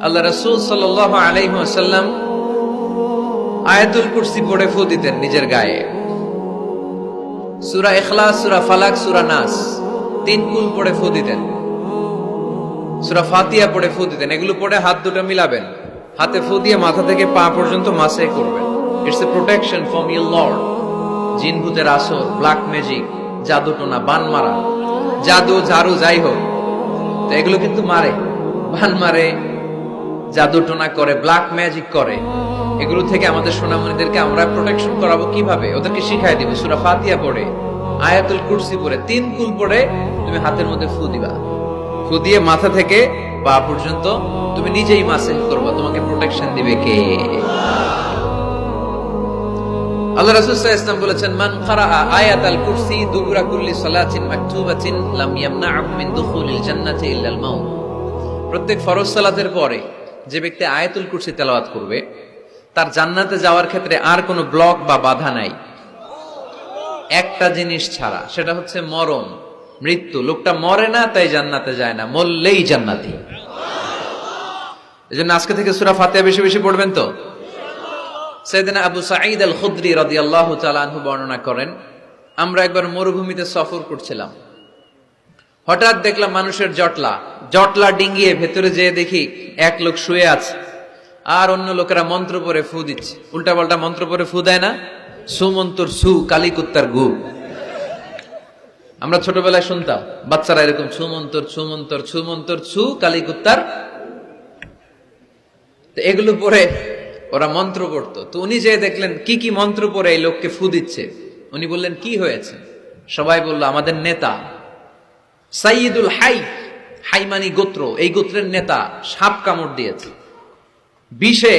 আল্লাহ রাসূল সাল্লাল্লাহু আলাইহি ওয়াসাল্লাম আয়াতুল কুরসি পড়ে ফু দিতেন নিজের গায়ে। সূরা ইখলাস, সূরা ফালাক, সূরা নাস তিন কুল পড়ে ফু দিতেন। সূরা ফাতিহা পড়ে ফু দিতেন। এগুলো পড়ে হাত দুটো মিলাবেন, হাতে ফু দিয়ে মাথা থেকে পা পর্যন্ত মাসে করবেন। It's a protection from your Lord. জিন ভূতের আসর, ব্ল্যাক ম্যাজিক, জাদু টোনা, বান মারা, জাদু ঝাড়ু যাই হোক, তো এগুলো কিন্তু মারে, বান মারে, জাদু টোনা করে, ব্ল্যাক ম্যাজিক করে। এগুলো থেকে আমাদের সোনামণিদেরকে আমরা প্রোটেকশন করাবো কিভাবে? ওদেরকে শিখাই দিব। সূরা ফাতিহা পড়ে, আয়াতুল কুরসি পড়ে, তিন কুল পড়ে তুমি হাতের মধ্যে ফু দিবা। ফু দিয়ে মাথা থেকে পা পর্যন্ত তুমি নিজেই মাসেহ করবা। তোমাকে প্রোটেকশন দিবে কে? আল্লাহ রাসূল সাল্লাল্লাহু আলাইহি ওয়াসাল্লাম বলেছেন, মান ক্বারাআ আয়াতাল কুরসি দুবুরা কুল্লি সালাতিন মাকতুবাতিন লাম ইয়ামনা'হু মিন দুখুলিল জান্নাতি ইল্লাল মাউত। প্রত্যেক ফরজ সালাতের পরে যে ব্যক্তি আয়াতুল কুরসি তেলাওয়াত করবে, তার জান্নাতে যাওয়ার ক্ষেত্রে আর কোনো ব্লক বা বাধা নাই, একটা জিনিস ছাড়া, সেটা হচ্ছে মরণ, মৃত্যু। লোকটা মরে না তাই জান্নাতে যায় না, মরলেই জান্নাতি। এজন্য আজকে থেকে সূরা ফাতিহা বেশি বেশি পড়বেন তো। সাইয়েদনা আবু সাঈদ আল খুদরি রাদিয়াল্লাহু তাআলা আনহু বর্ণনা করেন, আমরা একবার মরুভূমিতে সফর করছিলাম। হঠাৎ দেখলাম মানুষের জটলা ডিঙ্গিয়ে ভেতরে যেয়ে দেখি এক লোক শুয়ে আছে, আর অন্য লোকেরা মন্ত্র পড়ে ফু দিচ্ছে। উল্টা পাল্টা মন্ত্র পড়ে ফু দেয় না, সুমন্তর সু, কালিকুত্তার গু। আমরা ছোটবেলায় শুনতাম বাচ্চারা এরকম ছুমন্তর ছুমন্তর ছুমন্তর ছু, কালিকুত্তার। এগুলো পরে ওরা মন্ত্র পড়তো। তো উনি যে দেখলেন কি কি মন্ত্র পড়ে এই লোককে ফু দিচ্ছে, উনি বললেন কি হয়েছে? সবাই বলল, আমাদের নেতা সাইয়্যিদুল হাই, হাইমানি গোত্র, এই গোত্রের নেতা সাপ কামড় দিয়েছে, বিষে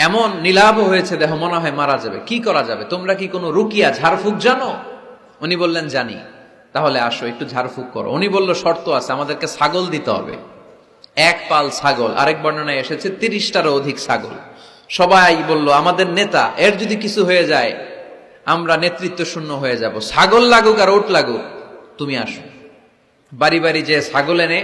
এমন নীলাভ হয়েছে দেহ, মনে হয় মারা যাবে। কি করা যাবে? তোমরা কি কোনো রুকিয়া ঝাড়ফুঁক জানো? উনি বললেন জানি। তাহলে আসো একটু ঝাড়ফুঁক করো। উনি বলল শর্ত আছে, আমাদেরকে ছাগল দিতে হবে, এক পাল ছাগল। আরেক বর্ণনায় এসেছে 30টারও অধিক ছাগল। সবাই বলল, আমাদের নেতা, এর যদি কিছু হয়ে যায় আমরা নেতৃত্ব শূন্য হয়ে যাব, ছাগল লাগুক আর ওট লাগুক, তুমি আসো। বাড়ি বাড়ি যে ছাগল এনে,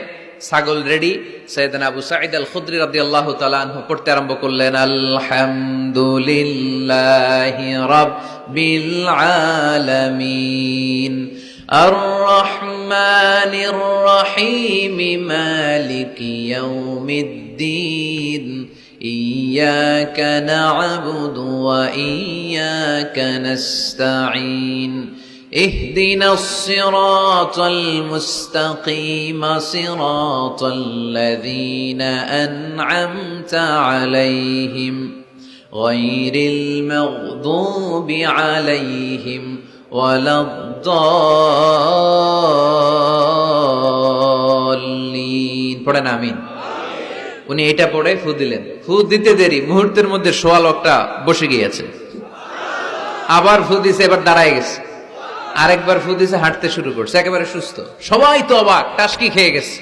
ছাগল রেডি। সাইয়েদনা আবু সাঈদ আল খুদরি রাদিয়াল্লাহু তাআলা আনহু পড়তে আরম্ভ করলেন, আলহামদুলিল্লাহি রাব্বিল আলামিন আর রহমানির রহিম মালিকি ইয়াউমিদ্দিন ইয়্যাকা না'বুদু ওয়া ইয়্যাকা নাস্তাঈন اهدنا الصراط المستقيم صراط الذين أنعمت عليهم غير المغضوب عليهم ولا الضالين। পড়েন আমিন। উনি এটা পড়ে ফু দিলেন। ফু দিতে দেরি, মুহূর্তের মধ্যে সোয়া লোকটা বসে গিয়েছে। আবার ফু দিছে, এবার দাঁড়ায় গেছে। আরেকবার ফু দিছে, হাঁটতে শুরু করছে, একেবারে সুস্থ। সবাই তো অবাক, টাসকি খেয়ে গেছে।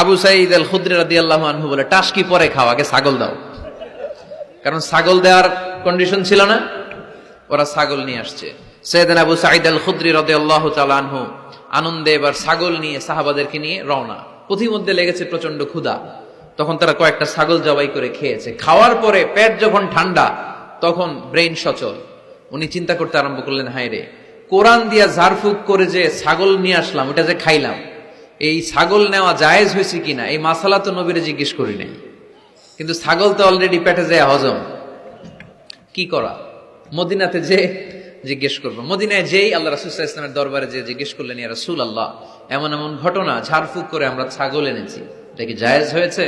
আবু সাঈদ আল খুদরি রাদিয়াল্লাহু আনহু বলে, টাসকি পরে খাও, আগে ছাগল দাও। কারণ ছাগল দেওয়ার কন্ডিশন ছিল না। ওরা ছাগল নিয়ে আসছে। সাইয়েদনা আবু সাঈদ আল খুদরি রাদিয়াল্লাহু তাআলা আনহু আনন্দে এবার ছাগল নিয়ে সাহাবাদেরকে নিয়ে রওনা। পথিমধ্যে লেগেছে প্রচন্ড ক্ষুধা। তখন তারা কয়েকটা ছাগল জবাই করে খেয়েছে। খাওয়ার পরে পেট যখন ঠান্ডা, তখন ব্রেইন সচল। উনি চিন্তা করতে আরম্ভ করলেন, হায় রে, কোরআন দিয়া ঝাড়ফুঁক করে যে ছাগল নিয়ে আসলাম, ওটা যে খাইলাম, এই ছাগল নেওয়া জায়েজ হয়েছে কিনা এই মাসালা তো নবীরে জিজ্ঞেস করি নাই। কিন্তু ছাগল তো অলরেডি পেটে যায় হজম, কি করা? মদিনাতে যে জিজ্ঞেস করবো। মদিনায় যেই আল্লাহ রাসূল সাল্লাল্লাহু আলাইহি ওয়াসাল্লামের দরবারে যে জিজ্ঞেস করলেন, ইয়া রাসূলুল্লাহ, এমন এমন ঘটনা, ঝাড়ফুঁক করে আমরা ছাগল এনেছি, এটা কি জায়েজ হয়েছে?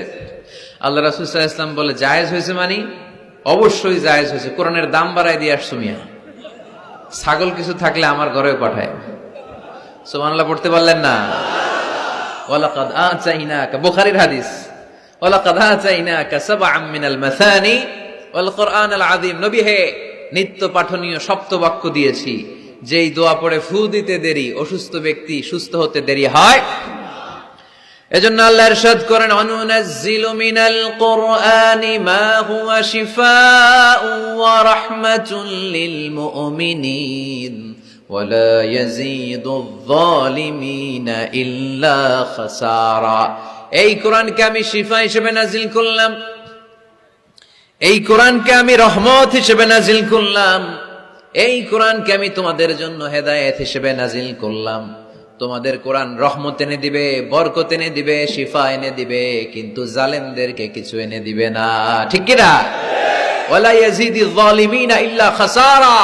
আল্লাহ রাসূল সাল্লাল্লাহু আলাইহি ওয়াসাল্লাম বলে, জায়েজ হয়েছে মানে অবশ্যই জায়েজ হয়েছে। কোরআনের দাম বাড়ায় দিয়ে আসছো মিয়া, ছাগল কিছু থাকলে আমার ঘরেও পাঠায়। সুবহানাল্লাহ পড়তে পারলেন না? ওয়ালাকাদ আতাইনাকা, বুখারীর হাদিস, ওয়ালাকাদ আতাইনাকা সাবআম মিনাল মাসানি ওয়াল কুরআনাল আযীম। নবী হে, নিত্য পাঠনীয় সপ্তবাক্য দিয়েছি, যেই দোয়া পড়ে ফু দিতে দেরি, অসুস্থ ব্যক্তি সুস্থ হতে দেরি হয়। এজন্য আল্লাহ ইরশাদ করেন, অনুনাজ্জিলু মিনাল কুরআনি মা হুয়া শিফাউ ওয়া রাহমাতুল লিল মুমিনিন ওয়া লা ইয়াজিদুয যালিমিনা ইল্লা খাসারা। এই কোরআনকে আমি শিফা হিসেবে নাজিল করলাম, এই কোরআনকে আমি রহমত হিসেবে নাজিল করলাম, এই কোরআনকে আমি তোমাদের জন্য হেদায়েত হিসেবে নাজিল করলাম। তোমাদের কোরআন রহমত এনে দিবে, বরকত এনে দিবে, শিফা এনে দিবে, কিন্তু জালেমদেরকে কিছু এনে দিবে না। ঠিক কি না? ওয়ালা ইয়াজিদিয যালিমিনা ইল্লা খাসারা।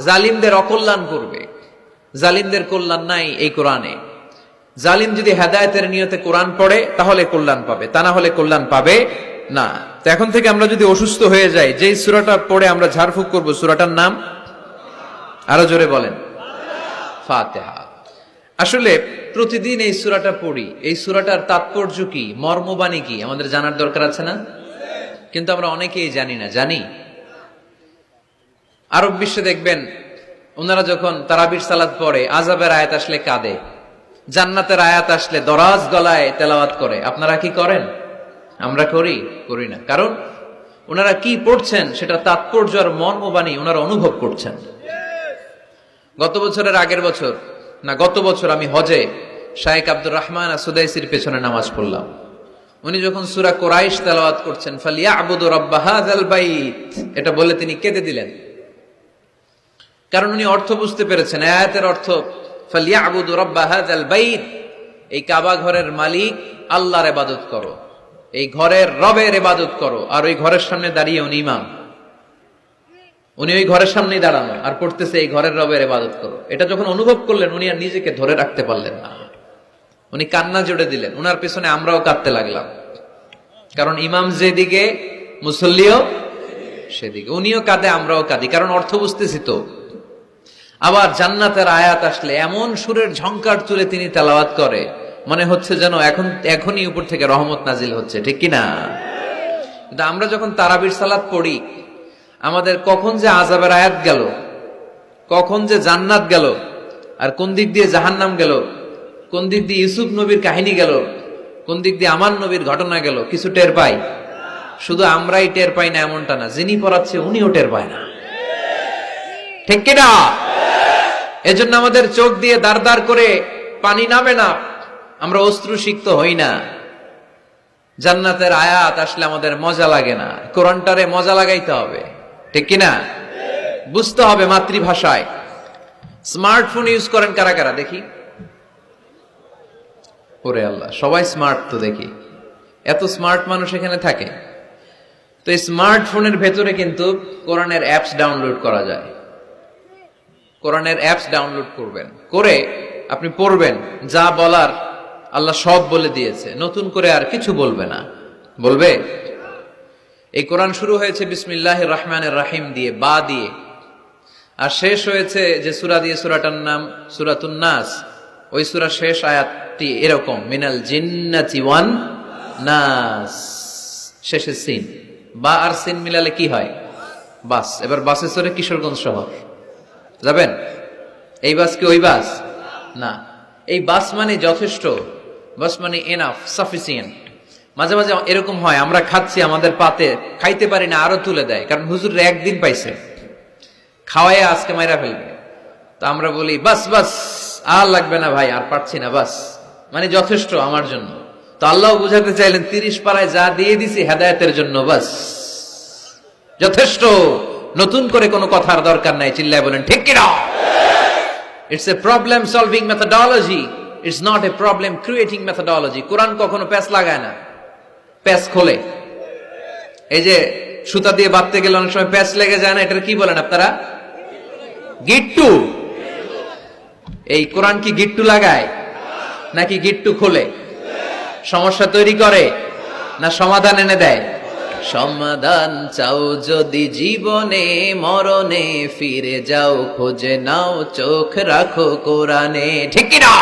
জালিমদের অকল্যাণ করবে, জালিমদের কল্যাণ নাই এই কোরআনে। জালিম যদি হেদায়েতের নিয়তে কোরআন পড়ে তাহলে কল্যাণ পাবে, তা না হলে কল্যাণ পাবে না। তো এখন থেকে আমরা যদি অসুস্থ হয়ে যাই, যেই সূরাটা পড়ে আমরা ঝাড়ফুঁক করব, সূরাটার নাম আরো জোরে বলেন, ফাতিহা। আসলে প্রতিদিন এই সূরাটা পড়ি, এই সূরাটার তাৎপর্য কি, মর্মবাণী কি আমাদের জানার দরকার আছে না? কিন্তু আমরা অনেকেই জানি না। জানি? আরব বিশ্বে দেখবেন ওনারা যখন তারাবির সালাত পড়ে, আযাবের আয়াত আসলে কাঁদে, জান্নাতের আয়াত আসলে দরাজ গলায় তেলাওয়াত করে। আপনারা কি করেন? আমরা করি না। কারণ ওনারা কি পড়ছেন সেটা তাৎপর্য আর মর্মবাণী ওনারা অনুভব করছেন। গত বছরের আগের বছর না, গত বছর আমি হজে শায়েখ আব্দুর রহমান আসুদাইসির পেছনে নামাজ পড়লাম। উনি যখন সূরা কুরাইশ তেলাওয়াত করছেন, ফালিয়াবুদু রাব্ব হাযাল বাইত, এটা বলে তিনি কেঁদে দিলেন। কারণ উনি অর্থ বুঝতে পেরেছেন, আয়াতের অর্থ ফালিয়াবুদু রাব্ব হাযাল বাইত, এই কাবা ঘরের মালিক আল্লাহর ইবাদত করো, এই ঘরের রবের ইবাদত করো। আর ওই ঘরের সামনে দাঁড়িয়ে উনি ইমাম, উনি ওই ঘরের সামনেই দাঁড়ানো আর পড়তেছে এই ঘরের রবের ইবাদত করো। এটা যখন অনুভব করলেন, উনি আর নিজেকে ধরে রাখতে পারলেন না, উনি কান্না জুড়ে দিলেন। উনার পেছনে আমরাও কাঁদতে লাগলাম, কারণ ইমাম যেদিকে মুসল্লিও সেদিকে। উনিও কাঁদে, আমরাও কাঁদি, কারণ অর্থ বুঝতেছি তো। আবার জান্নাতের আয়াত আসলে এমন সুরের ঝংকার তুলে তিনি তেলাওয়াত করে, মনে হচ্ছে যেন এখনই উপর থেকে রহমত নাজিল হচ্ছে। ঠিক কিনা? কিন্তু আমরা যখন তারাবির সালাত পড়ি, আমাদের কখন যে আযাবের আয়াত গেল, কখন যে জান্নাত গেল, আর কোন দিক দিয়ে জাহান্নাম গেল, কোন দিক দিয়ে ইউসুফ নবীর কাহিনী গেল, কোন দিক দিয়ে আমার নবীর ঘটনা গেল, কিছু টের পাই? শুধু আমরাই টের পাই না এমনটা না, যিনি পড়াচ্ছে উনিও টের পায় না। ঠিক কিনা? এজন্য আমাদের চোখ দিয়ে দাঁড় দাঁড় করে পানি নামে না, আমরা অশ্রুসিক্ত হই না। জান্নাতের আয়াত আসলে আমাদের মজা লাগে না, কোরআনটারে মজা লাগাইতে হবে। ঠিক কিনা? বুঝতে হবে মাতৃভাষায়। স্মার্টফোন ইউজ করেন কারা কারা দেখি? ওরে আল্লাহ, সবাই স্মার্ট তো দেখি, এত স্মার্ট মানুষ এখানে থাকে। তো এই স্মার্টফোনের ভেতরে কিন্তু কোরআনের অ্যাপস ডাউনলোড করা যায়। কোরআনের অ্যাপস ডাউনলোড করবেন, করে আপনি পড়বেন, যা বলার আল্লাহ সব বলে দিয়েছে, নতুন করে আর কিছু বলবে না। বলবে? এই কোরআন শুরু হয়েছে বিসমিল্লাহির রহমানির রহিম দিয়ে, বা দিয়ে, আর শেষ হয়েছে যে সূরা দিয়ে, সূরাটার নাম সূরাতুন নাস। ওই সূরার শেষ আয়াতটি এরকম, মিনাল জিন্নাতি ওয়ান নাস, শেষে সিন। বা আর সিন মিলালে কি হয়? বাস। এবার বাসে চড়ে কিশোরগঞ্জ শহর যাবেন? এই বাস কি ওই বাস? না, এই বাস মানে যথেষ্ট, বাস মানে এনাফ, সাফিসিয়েন্ট। মাঝে মাঝে এরকম হয়, আমরা খাচ্ছি, আমাদের পাতে খাইতে পারি না, আরো তুলে দেয়, কারণ হুজুর একদিন পাইছে, খাওয়াই আজকে মাইরা ফেলবে। তো আমরা বলি বাস বাস, আর লাগবে না ভাই, আর পারছি না, বাস মানে যথেষ্ট আমার জন্য। তো আল্লাহ বুঝাতে চাইলেন 30 পারায় যা দিয়ে দিছি হেদায়েতের জন্য, বাস যথেষ্ট, নতুন করে কোনো কথার দরকার নাই। চিল্লায় বলেন ঠিক কিনা? It's a problem solving methodology, it's not a problem creating methodology. Quran কখনো প্যাচ লাগায় না, প্যাচ খোলে। এই যে সুতা দিয়ে বাঁধতে গেলে অনেক সময় প্যাচ লেগে যায় না, এটার কি বলেন আপনারা? গিট্টু। এই কোরআন কি গিট্টু লাগায় নাকি গিট্টু খোলে? সমস্যা তৈরি করে না সমাধান এনে দেয়? সমাধান চাও যদি জীবনে মরণে, ফিরে যাও খোঁজে নাও, চোখ রাখো কোরআনে। ঠিক কিনা?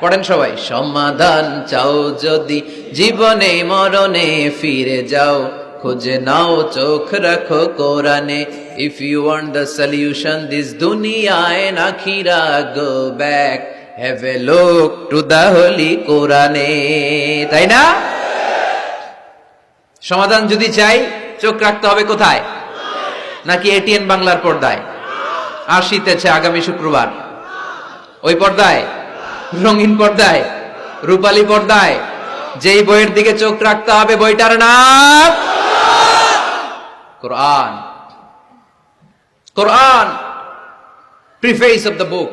পড়েন সবাই। সমাধান চাও যদি জীবনে মরণে, ফিরে যাও খোঁজে নাও, চোখ রাখো কোরআনে। If you want the solution this দুনিয়া এন্ড আখিরা, go back, have a look to the holy কোরআনে। তাই না? সমাধান যদি চাই, চোখ রাখতে হবে কোথায়? নাকি এটিএন বাংলার পর্দায়? আসিতেছে আগামী শুক্রবার ওই পর্দায়, রঙিন পর্দায়, রূপালী পর্দায়, যেই বইয়ের দিকে চোখ রাখতে হবে বইটার নাম কোরআন। কোরআন, প্রিফেস অফ দ্য বুক।